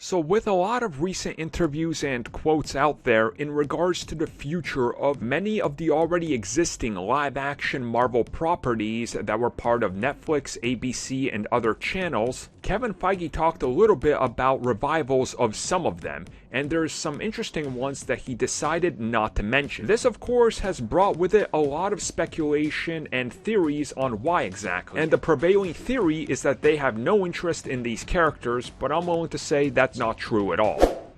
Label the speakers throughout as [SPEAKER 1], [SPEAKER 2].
[SPEAKER 1] So with a lot of recent interviews and quotes out there in regards to the future of many of the already existing live-action Marvel properties that were part of Netflix, ABC, and other channels, Kevin Feige talked a little bit about revivals of some of them, and there's some interesting ones that he decided not to mention. This, of course, has brought with it a lot of speculation and theories on why exactly. And the prevailing theory is that they have no interest in these characters, but I'm willing to say that's not true at all.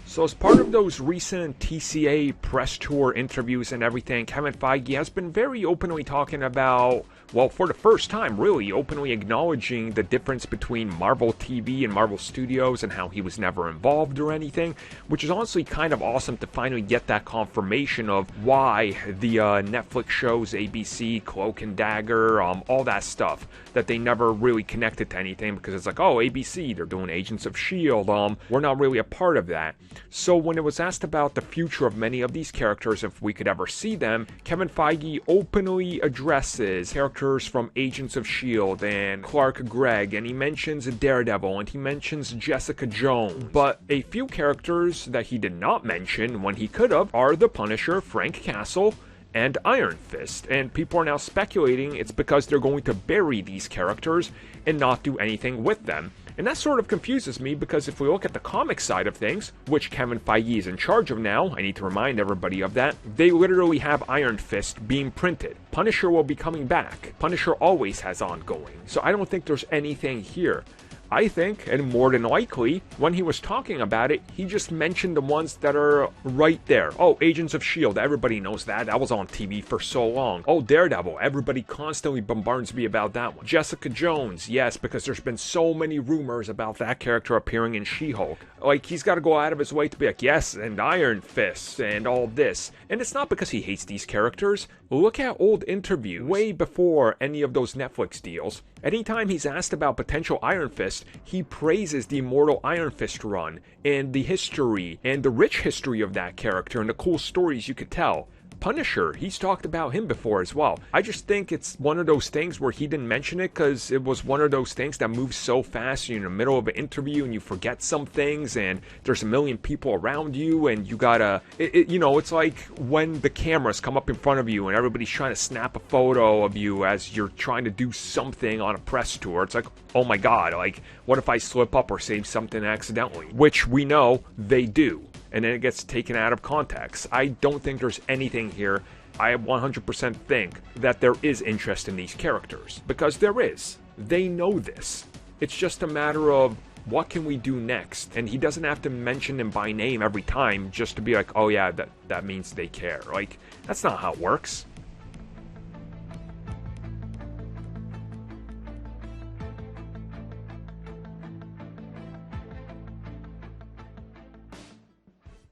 [SPEAKER 1] So as part of those recent TCA press tour interviews and everything, Kevin Feige has been very openly talking about, well, for the first time, really, openly acknowledging the difference between Marvel TV and Marvel Studios and how he was never involved or anything, which is honestly kind of awesome to finally get that confirmation of why the Netflix shows, ABC, Cloak and Dagger, all that stuff, that they never really connected to anything because it's like, oh, ABC, they're doing Agents of S.H.I.E.L.D., we're not really a part of that. So when it was asked about the future of many of these characters, if we could ever see them, Kevin Feige openly addresses characters from Agents of S.H.I.E.L.D. and Clark Gregg, and he mentions Daredevil, and he mentions Jessica Jones. But a few characters that he did not mention when he could have are the Punisher, Frank Castle, and Iron Fist, and people are now speculating it's because they're going to bury these characters and not do anything with them. And that sort of confuses me because if we look at the comic side of things, which Kevin Feige is in charge of now, I need to remind everybody of that, they literally have Iron Fist being printed. Punisher will be coming back. Punisher always has ongoing, so I don't think there's anything here. I think, and more than likely, when he was talking about it, he just mentioned the ones that are right there. Oh, Agents of S.H.I.E.L.D., everybody knows that. That was on TV for so long. Oh, Daredevil, everybody constantly bombards me about that one. Jessica Jones, yes, because there's been so many rumors about that character appearing in She-Hulk. Like, he's got to go out of his way to be like, yes, and Iron Fist, and all this. And it's not because he hates these characters. Look at old interviews, way before any of those Netflix deals. Anytime he's asked about potential Iron Fist, he praises the Immortal Iron Fist run, and the history, and the rich history of that character, and the cool stories you could tell. Punisher, he's talked about him before as well. I just think it's one of those things where he didn't mention it because it was one of those things that moves so fast. You're in the middle of an interview and you forget some things and there's a million people around you and you gotta, it's like when the cameras come up in front of you and everybody's trying to snap a photo of you as you're trying to do something on a press tour. It's like, oh my god, like, what if I slip up or say something accidentally? Which we know they do. And then it gets taken out of context. I don't think there's anything here. I 100% think that there is interest in these characters. Because there is. They know this. It's just a matter of what can we do next? And he doesn't have to mention them by name every time just to be like, oh yeah, that means they care. Like, that's not how it works.